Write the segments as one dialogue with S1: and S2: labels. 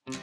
S1: Good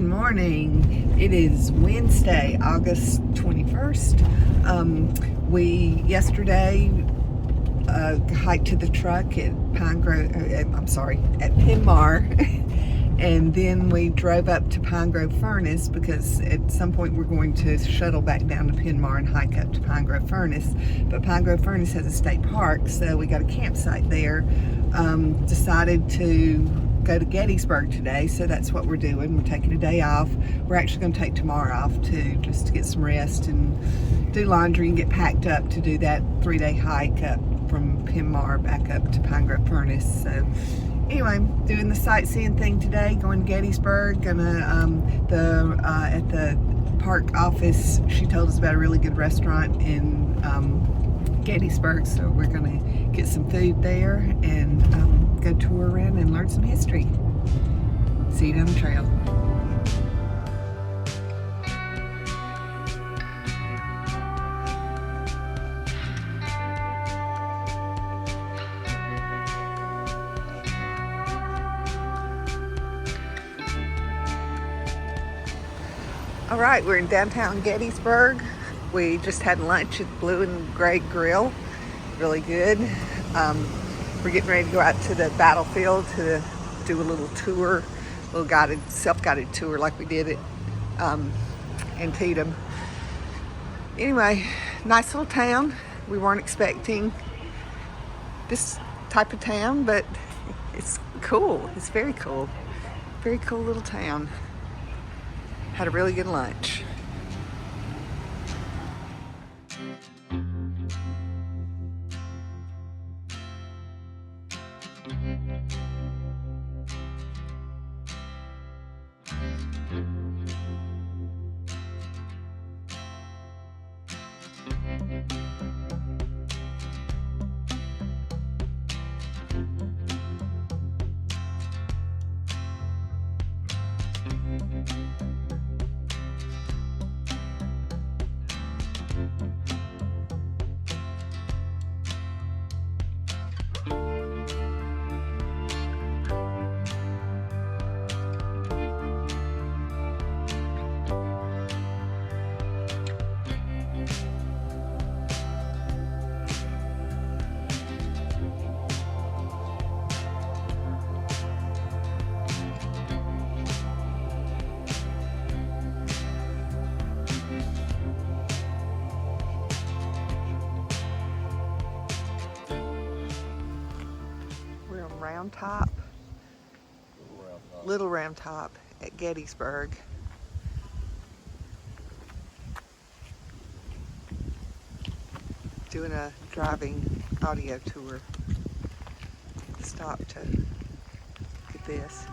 S1: morning. It is Wednesday, August 21st. We yesterday hiked to the truck at at Pinmar, and then we drove up to Pine Grove Furnace because at some point we're going to shuttle back down to Pinmar and hike up to Pine Grove Furnace. But Pine Grove Furnace has a state park, so we got a campsite there. Decided to go to Gettysburg today, so that's what we're doing. We're taking a day off. We're actually going to take tomorrow off too, just to get some rest and do laundry and get packed up to do that 3-day hike up from Pinmar back up to Pine Grove Furnace. So anyway, doing the sightseeing thing today, going to Gettysburg. Gonna at the park office, she told us about a really good restaurant in Gettysburg, so we're gonna get some food there and go tour around and learn some history. See you down the trail. All right, we're in downtown Gettysburg. We just had lunch at Blue and Gray Grill. Really good. We're getting ready to go out to the battlefield to do a little tour, a little self-guided tour like we did at Antietam. Anyway, nice little town. We weren't expecting this type of town, but it's cool. It's very cool. Very cool little town. Had a really good lunch. Little Round Top at Gettysburg. Doing a driving audio tour. Stop to get this.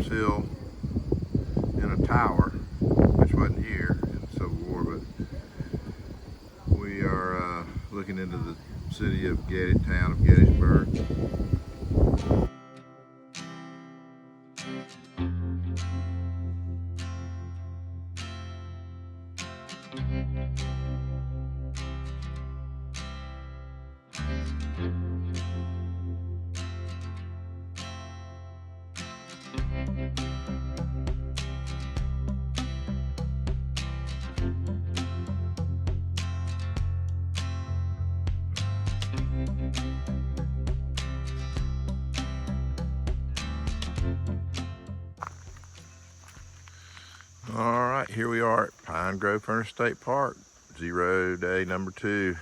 S2: Hill in a tower, which wasn't here in the Civil War, but we are looking into the city of town of Gettysburg. All right, here we are at Pine Grove Furnace State Park, 0 day number 2.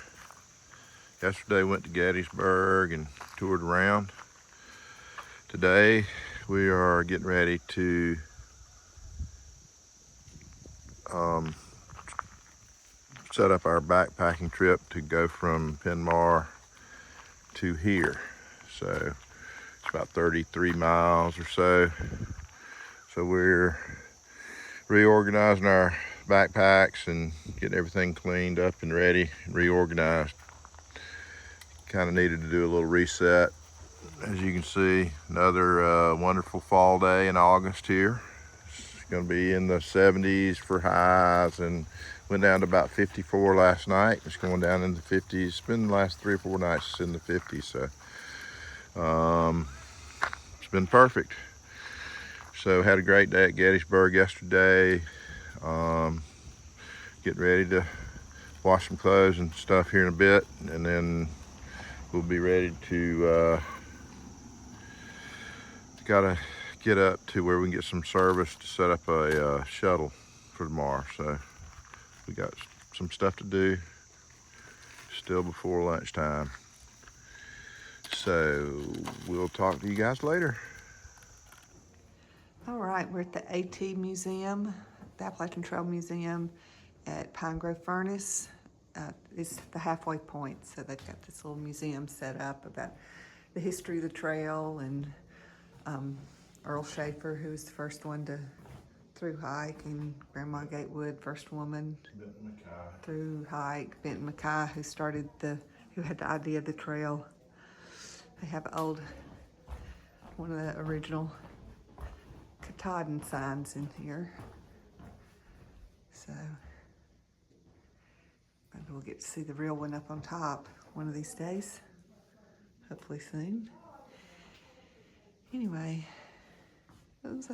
S2: Yesterday went to Gettysburg and toured around. Today we are getting ready to set up our backpacking trip to go from Penmar to here. So it's about 33 miles or so. So we're reorganizing our backpacks and getting everything cleaned up and ready and reorganized. Kind of needed to do a little reset. As you can see, another wonderful fall day in August here. It's going to be in the 70s for highs and went down to about 54 last night. It's going down in the 50s. It's been the last 3 or 4 nights in the 50s, so it's been perfect. So had a great day at Gettysburg yesterday. Getting ready to wash some clothes and stuff here in a bit, and then we'll be ready to gotta get up to where we can get some service to set up a shuttle for tomorrow. So we got some stuff to do still before lunchtime. So we'll talk to you guys later.
S1: All right, we're at the AT Museum, the Appalachian Trail Museum at Pine Grove Furnace. It's the halfway point, so they've got this little museum set up about the history of the trail, and Earl Schaefer, who was the first one to through hike, and Grandma Gatewood, first woman through hike. Benton Mackay, who had the idea of the trail. They have one of the original Katahdin signs in here. So maybe we'll get to see the real one up on top one of these days. Hopefully soon. Anyway, it was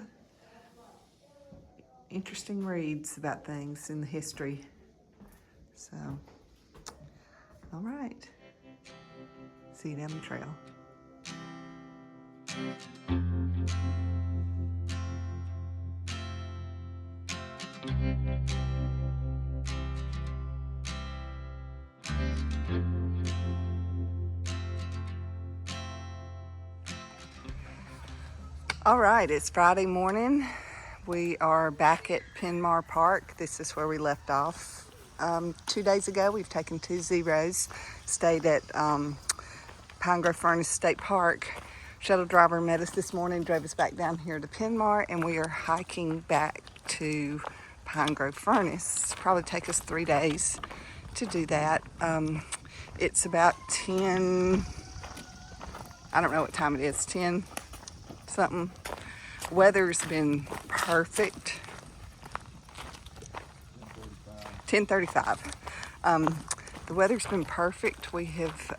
S1: interesting reads about things in the history. So, all right. See you down the trail. All right, it's Friday morning. We are back at Penmar Park. This is where we left off 2 days ago. We've taken 2 zeros, stayed at Pine Grove Furnace State Park. Shuttle driver met us this morning, drove us back down here to Penmar, and we are hiking back to Pine Grove Furnace. It'll probably take us 3 days to do that. It's about 10, I don't know what time it is, 10 something. Weather's been perfect. 10:35. The weather's been perfect. We have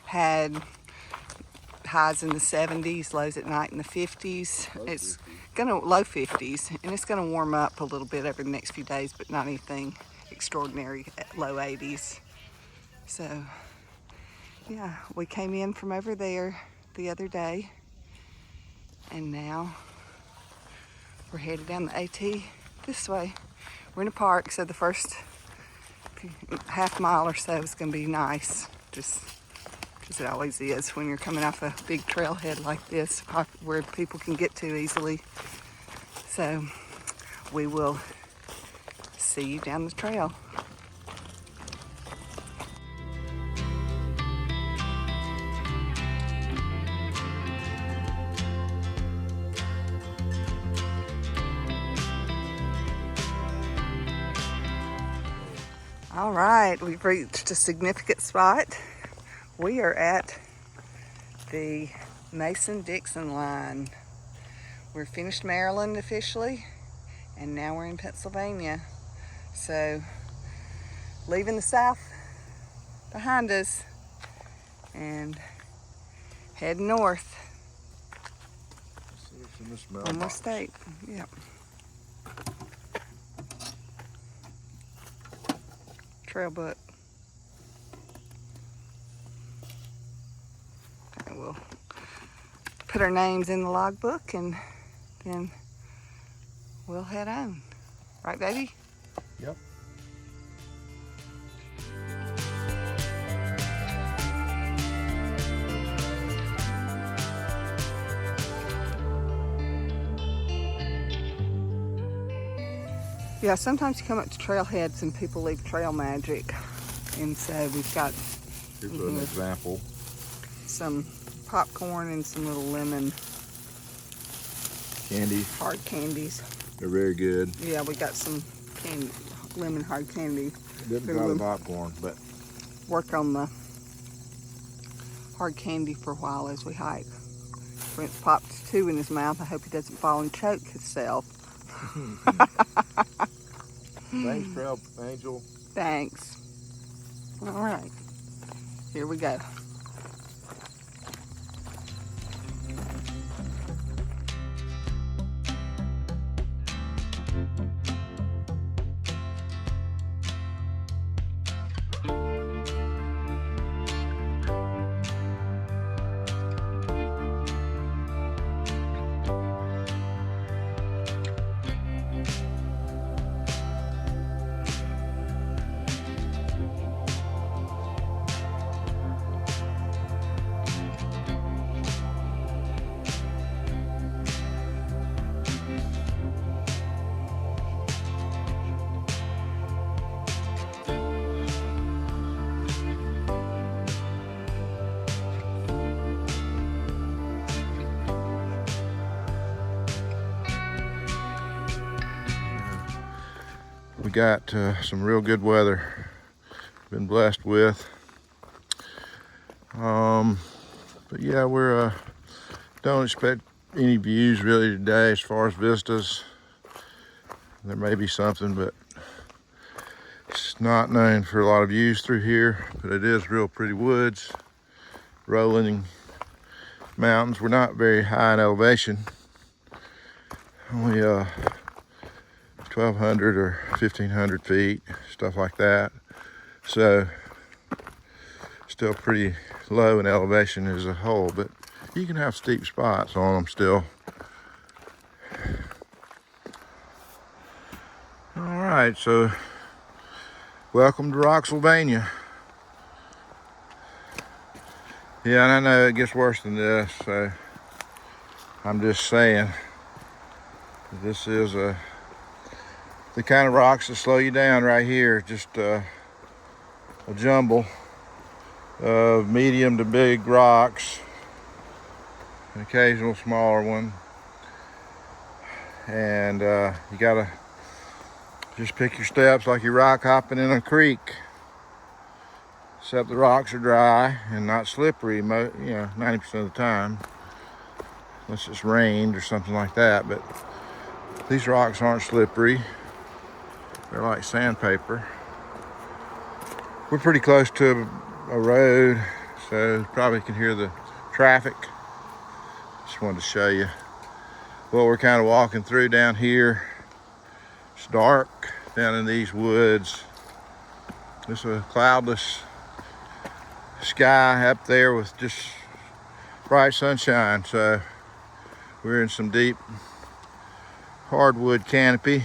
S1: had highs in the 70s, lows at night in the 50s. It's gonna low 50s, and it's gonna warm up a little bit over the next few days, but not anything extraordinary at low 80s. So yeah, we came in from over there the other day, and now we're headed down the AT this way. We're in a park, so the first half mile or so is going to be nice, just as it always is when you're coming off a big trailhead like this, where people can get to easily. So we will see you down the trail. All right, we've reached a significant spot. We are at the Mason-Dixon line. We're finished Maryland officially, and now we're in Pennsylvania. So, leaving the South behind us and heading north. One more state, yep. Trail book. Okay, we'll put our names in the logbook, and then we'll head on. Right, baby?
S2: Yep.
S1: Yeah, sometimes you come up to trailheads and people leave trail magic. And so we've got
S2: Here's an example.
S1: some popcorn and some little lemon
S2: Candy.
S1: hard candies.
S2: They're very good.
S1: Yeah, we got some candy, lemon hard candy.
S2: Didn't try the popcorn, but
S1: work on the hard candy for a while as we hike. Brent's popped 2 in his mouth. I hope he doesn't fall and choke himself.
S2: Thanks, Trail Angel.
S1: Thanks. All right, here we go.
S2: We got some real good weather. Been blessed with. But yeah, we're don't expect any views really today as far as vistas. There may be something, but it's not known for a lot of views through here. But it is real pretty woods, rolling mountains. We're not very high in elevation. Only 1,200 or 1,500 feet, stuff like that. So still pretty low in elevation as a whole, but you can have steep spots on them still. All right, so welcome to Rocksylvania. Yeah, and I know it gets worse than this, so I'm just saying this is the kind of rocks that slow you down right here. Just a jumble of medium to big rocks, an occasional smaller one, and you gotta just pick your steps like you're rock hopping in a creek, except the rocks are dry and not slippery, 90% of the time, unless it's rained or something like that. But these rocks aren't slippery. They're like sandpaper. We're pretty close to a road, so you probably can hear the traffic. Just wanted to show you what we're kind of walking through down here. It's dark down in these woods. It's a cloudless sky up there with just bright sunshine. So we're in some deep hardwood canopy.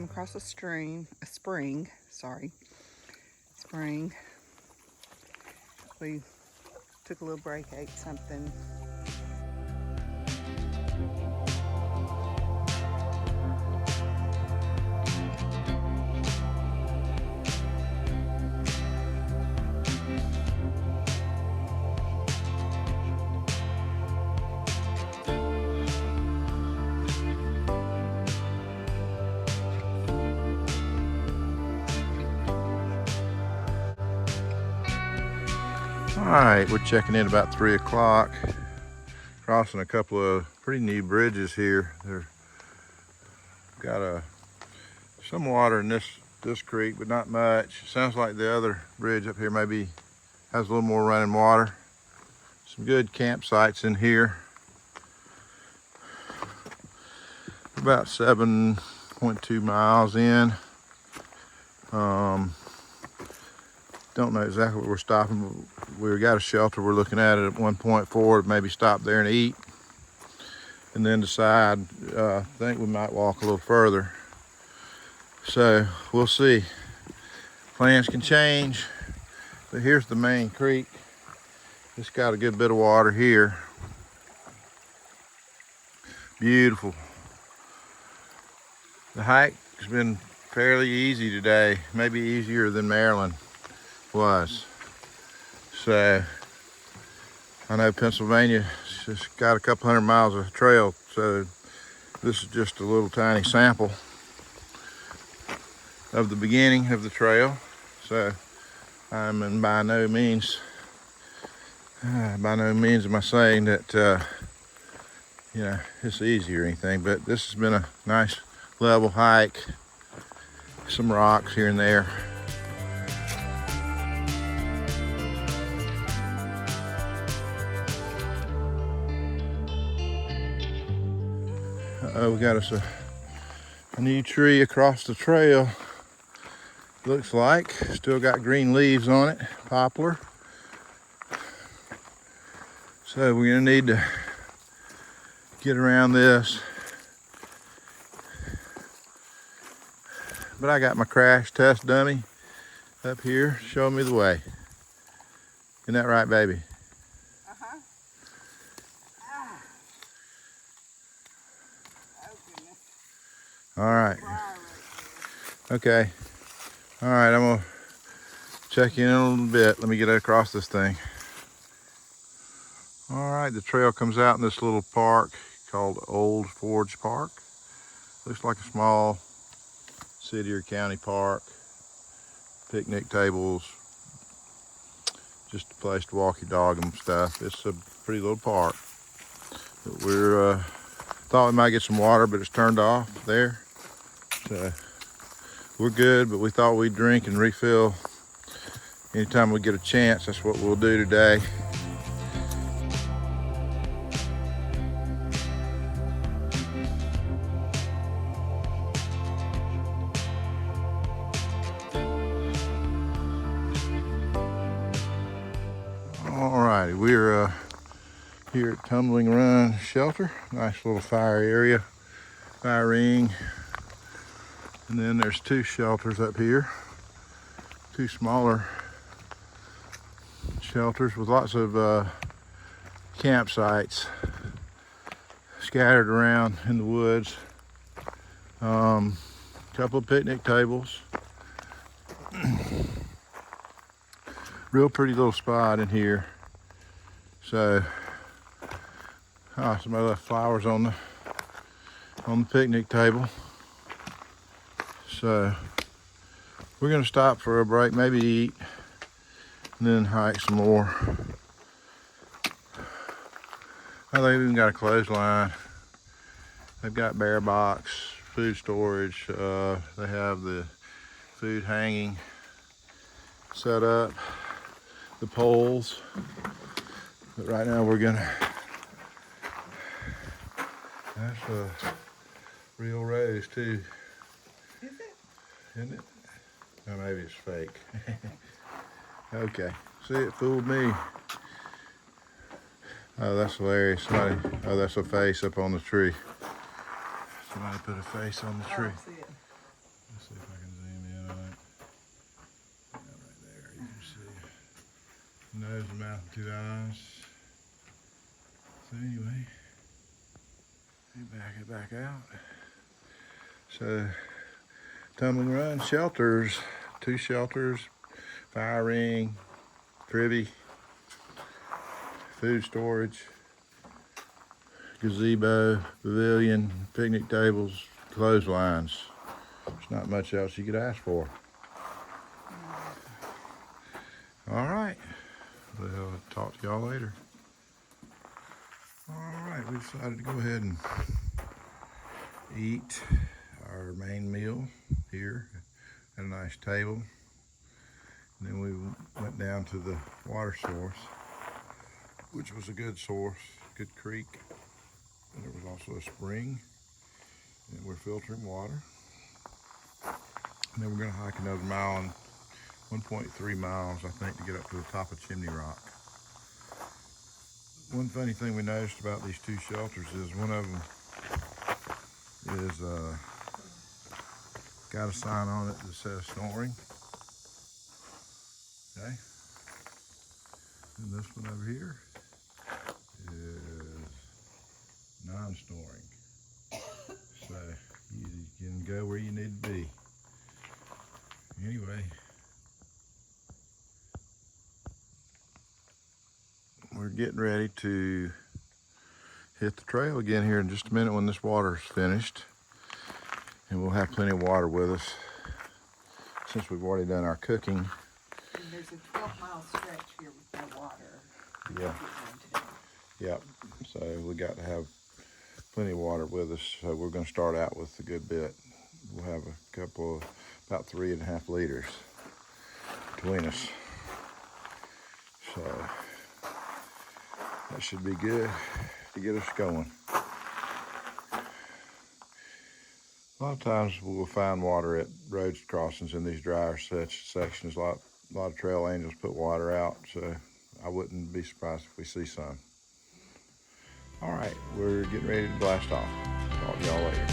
S1: Across a spring. We took a little break, ate something.
S2: All right, we're checking in about 3 o'clock. Crossing a couple of pretty neat bridges here. There's got some water in this creek, but not much. Sounds like the other bridge up here maybe has a little more running water. some good campsites in here. About 7.2 miles in. Don't know exactly where we're stopping. We got a shelter we're looking at it at 1.4. Maybe stop there and eat, and then decide. I think we might walk a little further. So we'll see. Plans can change. But here's the main creek. It's got a good bit of water here. Beautiful. The hike has been fairly easy today, maybe easier than Maryland was. So I know Pennsylvania's just got a couple hundred miles of trail, so this is just a little tiny sample of the beginning of the trail. So I'm by no means am I saying that you know, it's easy or anything, but this has been a nice level hike. Some rocks here and there. We got us a new tree across the trail. Looks like still got green leaves on it, poplar. So we're gonna need to get around this. But I got my crash test dummy up here showing me the way. Isn't that right, baby?
S1: Uh-huh. Ah. Oh, goodness.
S2: All right.
S1: Right
S2: Okay. All right, I'm gonna check in a little bit. Let me get across this thing. All right, the trail comes out in this little park called Old Forge Park. Looks like a small city or county park. Picnic tables, just a place to walk your dog and stuff. It's a pretty little park. But we're thought we might get some water, but it's turned off there. So we're good, but we thought we'd drink and refill anytime we get a chance. That's what we'll do today. Alrighty, we're here at Tumbling Run Shelter. Nice little fire area, fire ring. And then there's two shelters up here, two smaller shelters with lots of campsites scattered around in the woods. Couple of picnic tables. Real pretty little spot in here. So, somebody left flowers on the picnic table. So, we're gonna stop for a break, maybe eat, and then hike some more. I think we even got a clothesline. They've got bear box, food storage. They have the food hanging set up, the poles. But right now we're gonna, that's a real rose too.
S1: Is it?
S2: Isn't it? Oh, maybe it's fake. Okay, see, it fooled me. Oh, that's hilarious. Oh, that's a face up on the tree. Somebody put a face on the tree.
S1: Oh, I see it.
S2: Let's see if I can zoom in on it. Yeah, right there, you can see nose, mouth, and two eyes. So anyway, back it back out. So, Tumbling Run shelters, two shelters, fire ring, privy, food storage, gazebo, pavilion, picnic tables, clotheslines. There's not much else you could ask for. All right, we'll talk to y'all later. All right, we decided to go ahead and eat our main meal here at a nice table. And then we went down to the water source, which was a good source, good creek. And there was also a spring, and we're filtering water. And then we're going to hike another mile and 1.3 miles, I think, to get up to the top of Chimney Rock. One funny thing we noticed about these two shelters is one of them is got a sign on it that says snoring. Okay. And this one over here is non-snoring. So you can go where you need to be. Anyway, we're getting ready to hit the trail again here in just a minute when this water's finished. And we'll have plenty of water with us since we've already done our cooking.
S1: And there's a 12-mile stretch here with no water.
S2: Yeah. Yep. So we got to have plenty of water with us. So we're going to start out with a good bit. We'll have a couple of about 3.5 liters between us. So that should be good to get us going. A lot of times we'll find water at road crossings in these drier sections. A lot of trail angels put water out, so I wouldn't be surprised if we see some. All right, we're getting ready to blast off. Talk to y'all later.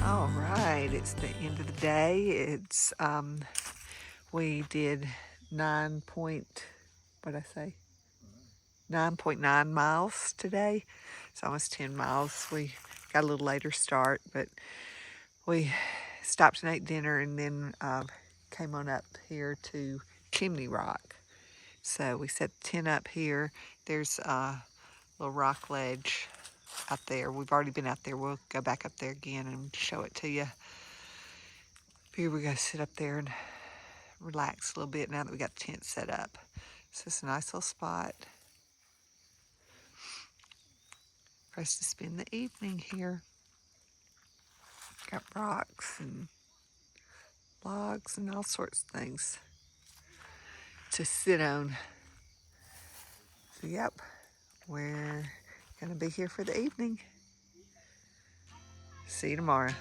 S1: All right, it's the end of the day. It's we did 9.9 miles today. It's almost 10 miles. We got a little later start, but we stopped and ate dinner and then came on up here to Chimney Rock. So we set the tent up here. There's a little rock ledge out there. We've already been out there. We'll go back up there again and show it to you. Here we go, sit up there and relax a little bit now that we got the tent set up. So it's a nice little spot for us to spend the evening here. Got rocks and logs and all sorts of things to sit on. So yep, we're gonna be here for the evening. See you tomorrow.